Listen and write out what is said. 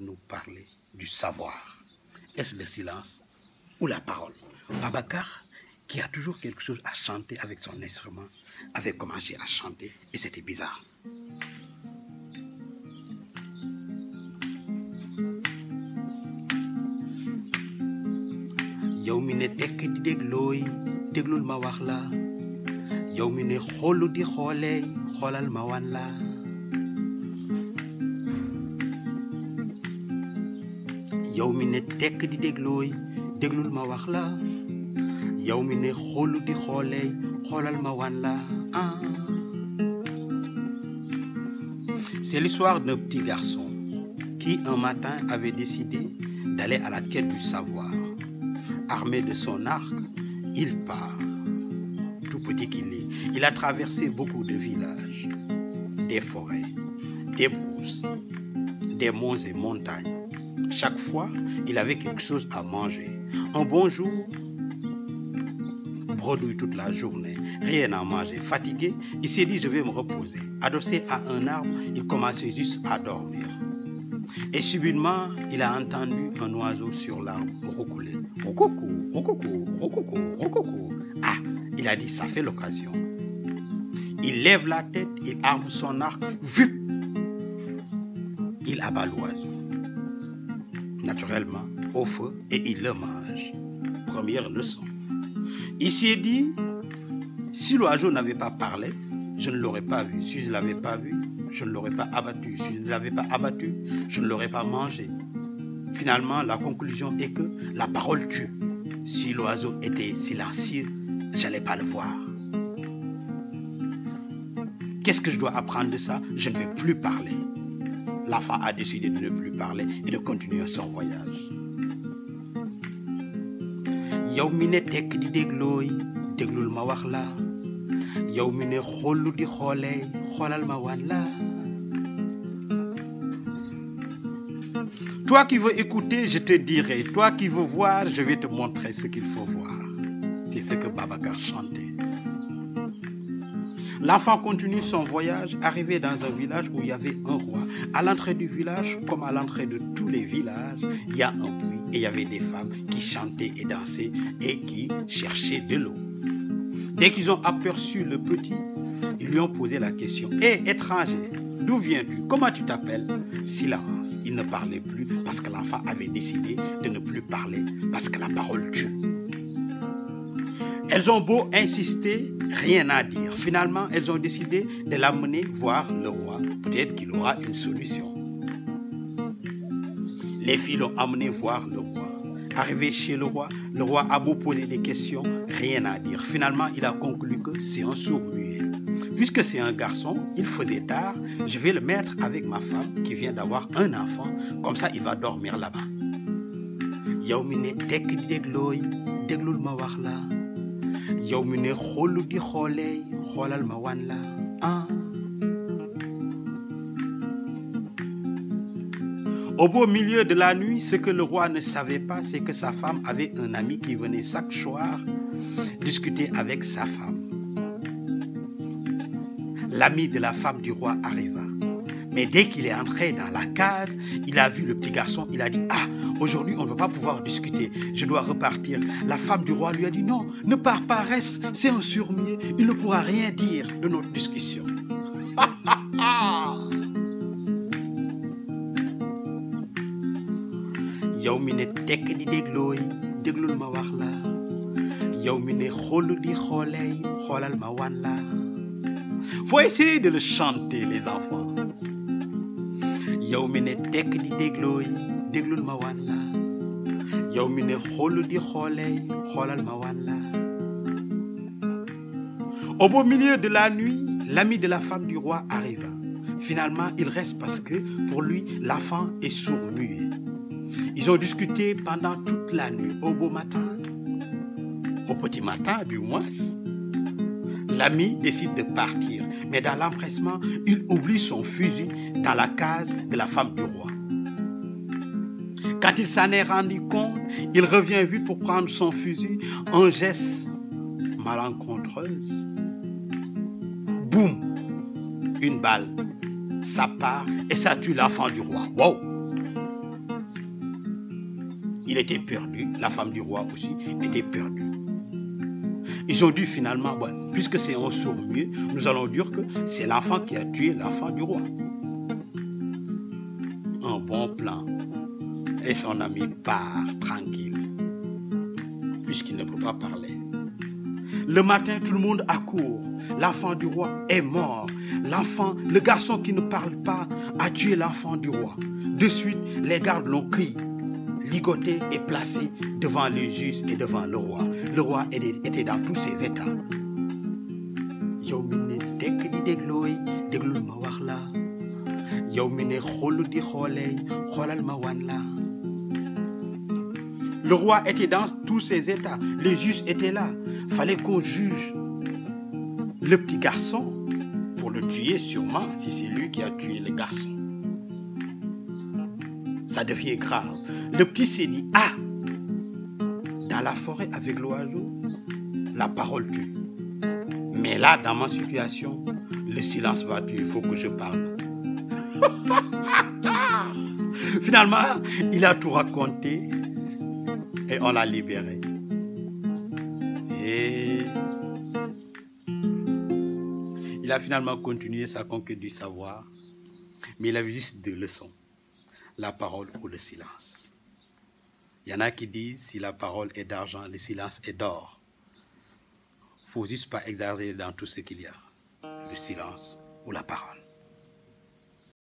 de nous parler du savoir. Est-ce le silence ou la parole? Babacar, qui a toujours quelque chose à chanter avec son instrument, avait commencé à chanter et c'était bizarre. Yow mi ne tekk di déglooy déglul ma wax la yow mi ne xoolu di xoolee xoolal ma wan la yow mi ne tekk di déglooy déglul ma wax la yow mi ne xoolu di xoolee xoolal ma wan la C'est l'histoire d'un petit garçon qui un matin avait décidé d'aller à la quête du savoir. Armé de son arc, il part. Tout petit qu'il est, il a traversé beaucoup de villages, des forêts, des brousses, des monts et montagnes. Chaque fois, il avait quelque chose à manger. Un bon jour, bredouille toute la journée, rien à manger. Fatigué, il s'est dit je vais me reposer. Adossé à un arbre, il commençait juste à dormir. Et subitement, il a entendu un oiseau sur l'arbre roucouler. Rococo, rococo, rococo, rococo. Ah, il a dit, ça fait l'occasion. Il lève la tête, il arme son arc, vup, il abat l'oiseau. Naturellement, au feu, et il le mange. Première leçon. Il s'est dit, si l'oiseau n'avait pas parlé, je ne l'aurais pas vu. Si je ne l'avais pas vu, je ne l'aurais pas abattu. Si je ne l'avais pas abattu, je ne l'aurais pas mangé. Finalement, la conclusion est que la parole tue. Si l'oiseau était silencieux, je n'allais pas le voir. Qu'est-ce que je dois apprendre de ça? Je ne vais plus parler. L'enfant a décidé de ne plus parler et de continuer son voyage. Yow mi ne tekk di déglooy déglul ma wax la yow mi ne xoolu di xoolee xoolal ma wan la. Toi qui veux écouter, je te dirai. Toi qui veux voir, je vais te montrer ce qu'il faut voir. C'est ce que Babacar chantait. L'enfant continue son voyage, arrivé dans un village où il y avait un roi. À l'entrée du village, comme à l'entrée de tous les villages, il y a un puits et il y avait des femmes qui chantaient et dansaient et qui cherchaient de l'eau. Dès qu'ils ont aperçu le petit, ils lui ont posé la question. Hé, étranger, d'où viens-tu? Comment tu t'appelles? Silence. Il ne parlait plus parce que l'enfant avait décidé de ne plus parler parce que la parole tue. Elles ont beau insister, rien à dire. Finalement, elles ont décidé de l'amener voir le roi. Peut-être qu'il aura une solution. Les filles l'ont amené voir le roi. Arrivé chez le roi a beau poser des questions, rien à dire. Finalement, il a conclu que c'est un sourd-muet. Puisque c'est un garçon, il faisait tard, je vais le mettre avec ma femme qui vient d'avoir un enfant. Comme ça, il va dormir là-bas. Yow mi ne tekk di déglooy déglul ma wax la yow mi ne xoolu di xoolee xoolal ma wan la. Au beau milieu de la nuit, ce que le roi ne savait pas, c'est que sa femme avait un ami qui venait chaque soir discuter avec sa femme. L'ami de la femme du roi arriva. Mais dès qu'il est entré dans la case, il a vu le petit garçon, il a dit « Ah, aujourd'hui on ne va pas pouvoir discuter, je dois repartir. » La femme du roi lui a dit « Non, ne pars pas, reste, c'est un sourd-muet, il ne pourra rien dire de notre discussion. » Yow mi ne tekk di déglooy déglul ma wax la yow mi ne xoolu di xoolee xoolal ma wan la. Faut essayer de le chanter, les enfants. Yow mi ne tekk di déglooy déglul ma wan la yow mi ne xoolu di xoolee xoolal ma wan la. Au beau milieu de la nuit, l'ami de la femme du roi arriva. Finalement, il reste parce que pour lui, l'enfant est sourd-muet. Ils ont discuté pendant toute la nuit, au beau matin, au petit matin du moins. L'ami décide de partir, mais dans l'empressement, il oublie son fusil dans la case de la femme du roi. Quand il s'en est rendu compte, il revient vite pour prendre son fusil, un geste malencontreuse. Boum! Une balle, ça part et ça tue l'enfant du roi. Wow! il était perdu. La femme du roi aussi était perdue. Ils ont dit finalement, bon, puisque c'est un sourd-muet, nous allons dire que c'est l'enfant qui a tué l'enfant du roi. Un bon plan. Et son ami part tranquille, puisqu'il ne peut pas parler. Le matin, tout le monde accourt. L'enfant du roi est mort. Le garçon qui ne parle pas a tué l'enfant du roi. De suite, les gardes l'ont pris, ligoté et placé devant les juges et devant le roi. Le roi était dans tous ses états. Yow mi ne dekk di déglooy déglul ma wax la. Yow mi ne xoolu di xoolee xoolal ma wan la. Le roi était dans tous ses états. Les juges étaient là. Fallait qu'on juge le petit garçon pour le tuer sûrement si c'est lui qui a tué le garçon. Ça devient grave. Le petit s'est dit, ah, dans la forêt avec l'oiseau, la parole tue. Mais là, dans ma situation, le silence va tuer, il faut que je parle. Finalement, il a tout raconté et on l'a libéré. Et il a finalement continué sa conquête du savoir, mais il avait juste 2 leçons, la parole ou le silence. Il y en a qui disent, si la parole est d'argent, le silence est d'or. Il ne faut juste pas exagérer dans tout ce qu'il y a, le silence ou la parole.